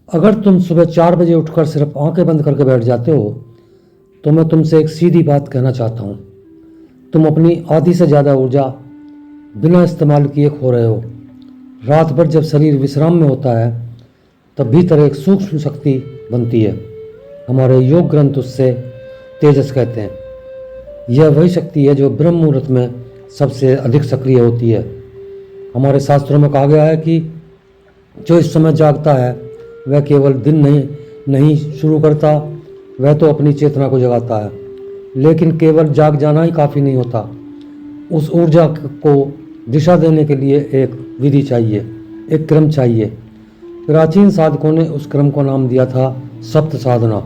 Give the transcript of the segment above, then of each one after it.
अगर तुम सुबह 4 बजे उठकर सिर्फ आंखें बंद करके बैठ जाते हो तो मैं तुमसे एक सीधी बात कहना चाहता हूँ। तुम अपनी आधी से ज़्यादा ऊर्जा बिना इस्तेमाल किए खो रहे हो। रात भर जब शरीर विश्राम में होता है तब भीतर एक सूक्ष्म शक्ति बनती है। हमारे योग ग्रंथ उससे तेजस कहते हैं। यह वही शक्ति है जो ब्रह्म मुहूर्त में सबसे अधिक सक्रिय होती है। हमारे शास्त्रों में कहा गया है कि जो इस समय जागता है वह केवल दिन नहीं शुरू करता, वह तो अपनी चेतना को जगाता है। लेकिन केवल जाग जाना ही काफ़ी नहीं होता। उस ऊर्जा को दिशा देने के लिए एक विधि चाहिए, एक क्रम चाहिए। प्राचीन साधकों ने उस क्रम को नाम दिया था सप्त साधना।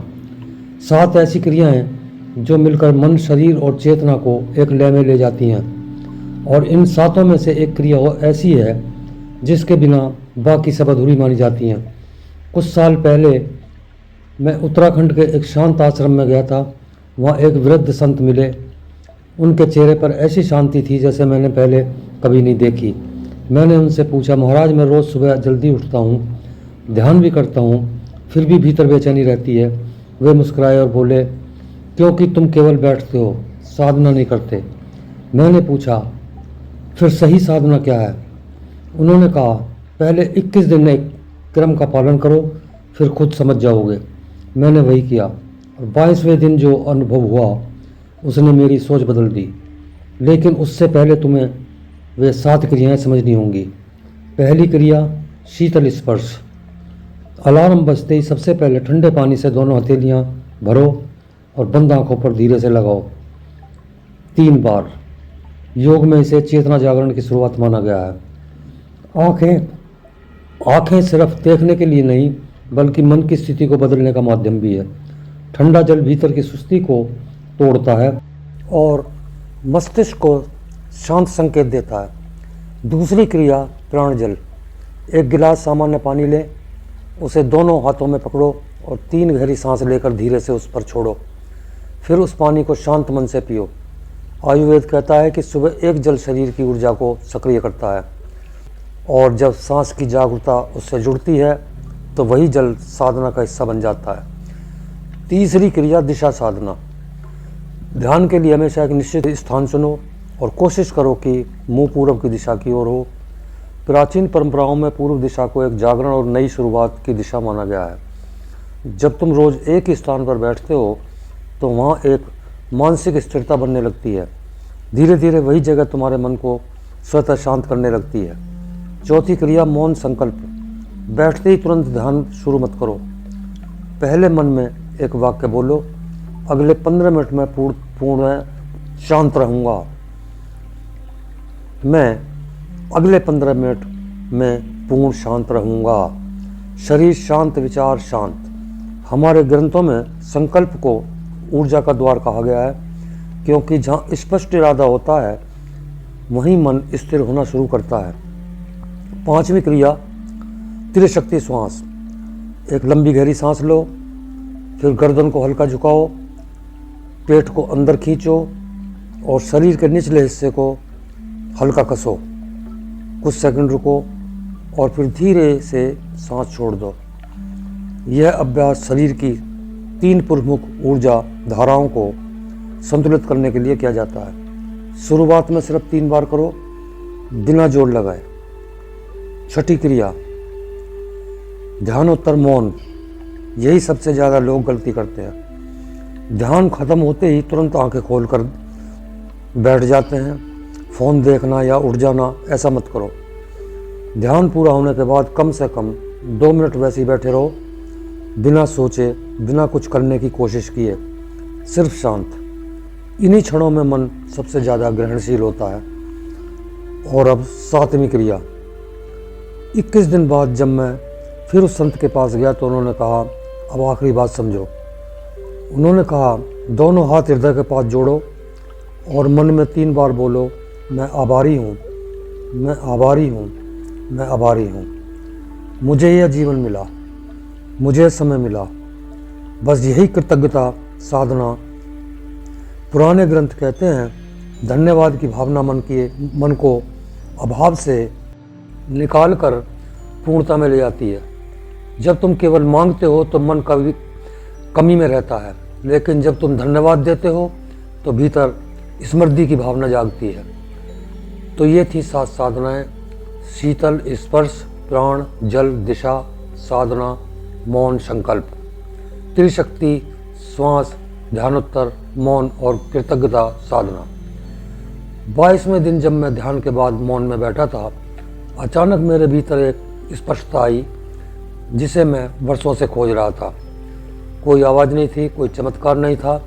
7 ऐसी क्रियाएं जो मिलकर मन, शरीर और चेतना को एक लय में ले जाती हैं। और इन 7 में से एक क्रिया ऐसी है जिसके बिना बाकी सब अधूरी मानी जाती हैं। कुछ साल पहले मैं उत्तराखंड के एक शांत आश्रम में गया था। वहाँ एक वृद्ध संत मिले। उनके चेहरे पर ऐसी शांति थी जैसे मैंने पहले कभी नहीं देखी। मैंने उनसे पूछा, महाराज मैं रोज़ सुबह जल्दी उठता हूँ, ध्यान भी करता हूँ, फिर भी भीतर बेचैनी रहती है। वे मुस्कुराए और बोले, क्योंकि तुम केवल बैठते हो, साधना नहीं करते। मैंने पूछा, फिर सही साधना क्या है? उन्होंने कहा, पहले 21 दिन एक क्रम का पालन करो, फिर खुद समझ जाओगे। मैंने वही किया और 22वें दिन जो अनुभव हुआ उसने मेरी सोच बदल दी। लेकिन उससे पहले तुम्हें वे 7 क्रियाएं समझनी होंगी। पहली क्रिया, शीतल स्पर्श। अलार्म बजते ही सबसे पहले ठंडे पानी से दोनों हथेलियां भरो और बंद आंखों पर धीरे से लगाओ 3 बार। योग में इसे चेतना जागरण की शुरुआत माना गया है। आंखें सिर्फ देखने के लिए नहीं बल्कि मन की स्थिति को बदलने का माध्यम भी है। ठंडा जल भीतर की सुस्ती को तोड़ता है और मस्तिष्क को शांत संकेत देता है। दूसरी क्रिया, प्राण जल। एक गिलास सामान्य पानी लें, उसे दोनों हाथों में पकड़ो और 3 गहरी सांस लेकर धीरे से उस पर छोड़ो। फिर उस पानी को शांत मन से पियो। आयुर्वेद कहता है कि सुबह एक जल शरीर की ऊर्जा को सक्रिय करता है और जब सांस की जागरूकता उससे जुड़ती है तो वही जल साधना का हिस्सा बन जाता है। तीसरी क्रिया, दिशा साधना। ध्यान के लिए हमेशा एक निश्चित स्थान चुनो और कोशिश करो कि मुंह पूरब की दिशा की ओर हो। प्राचीन परंपराओं में पूर्व दिशा को एक जागरण और नई शुरुआत की दिशा माना गया है। जब तुम रोज़ एक ही स्थान पर बैठते हो तो वहाँ एक मानसिक स्थिरता बनने लगती है। धीरे धीरे वही जगह तुम्हारे मन को स्वतः शांत करने लगती है। चौथी क्रिया, मौन संकल्प। बैठते ही तुरंत ध्यान शुरू मत करो। पहले मन में एक वाक्य बोलो, अगले 15 मिनट में पूर्ण शांत रहूँगा। मैं अगले 15 मिनट में पूर्ण शांत रहूँगा। शरीर शांत, विचार शांत। हमारे ग्रंथों में संकल्प को ऊर्जा का द्वार कहा गया है, क्योंकि जहाँ स्पष्ट इरादा होता है वहीं मन स्थिर होना शुरू करता है। 5वीं क्रिया, त्रिशक्ति श्वास। एक लंबी गहरी सांस लो, फिर गर्दन को हल्का झुकाओ, पेट को अंदर खींचो और शरीर के निचले हिस्से को हल्का कसो। कुछ सेकंड रुको और फिर धीरे से सांस छोड़ दो। यह अभ्यास शरीर की 3 प्रमुख ऊर्जा धाराओं को संतुलित करने के लिए किया जाता है। शुरुआत में सिर्फ 3 बार करो, बिना जोर लगाए। 6ठी क्रिया, ध्यानोत्तर मौन। यही सबसे ज़्यादा लोग गलती करते हैं। ध्यान खत्म होते ही तुरंत आंखें खोलकर बैठ जाते हैं। फ़ोन देखना या उठ जाना, ऐसा मत करो। ध्यान पूरा होने के बाद कम से कम 2 मिनट वैसे ही बैठे रहो, बिना सोचे, बिना कुछ करने की कोशिश किए, सिर्फ शांत। इन्हीं क्षणों में मन सबसे ज़्यादा ग्रहणशील होता है। और अब 7वीं क्रिया। 21 दिन बाद जब मैं फिर उस संत के पास गया तो उन्होंने कहा, अब आखिरी बात समझो। उन्होंने कहा, दोनों हाथ हृदय के पास जोड़ो और मन में 3 बार बोलो, मैं आभारी हूँ, मैं आभारी हूँ, मैं आभारी हूँ। मुझे यह जीवन मिला, मुझे समय मिला। बस यही कृतज्ञता साधना। पुराने ग्रंथ कहते हैं, धन्यवाद की भावना मन को अभाव से निकाल कर पूर्णता में ले जाती है। जब तुम केवल मांगते हो तो मन कभी कमी में रहता है, लेकिन जब तुम धन्यवाद देते हो तो भीतर स्मृति की भावना जागती है। तो ये थी 7 साधनाएं: शीतल स्पर्श, प्राण, जल, दिशा, साधना, मौन, संकल्प, त्रिशक्ति, श्वास, ध्यानोत्तर, मौन और कृतज्ञता साधना। 22वें दिन जब मैं ध्यान के बाद मौन में बैठा था, अचानक मेरे भीतर एक स्पष्टता आई जिसे मैं वर्षों से खोज रहा था। कोई आवाज़ नहीं थी, कोई चमत्कार नहीं था,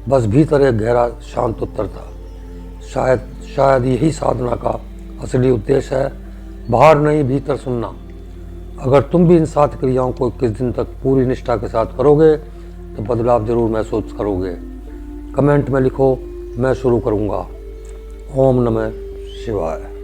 बस भीतर एक गहरा शांत उत्तर था। शायद यही साधना का असली उद्देश्य है, बाहर नहीं, भीतर सुनना। अगर तुम भी इन 7 क्रियाओं को 21 दिन तक पूरी निष्ठा के साथ करोगे तो बदलाव जरूर महसूस करोगे। कमेंट में लिखो, मैं शुरू करूँगा। ओम नमः शिवाय।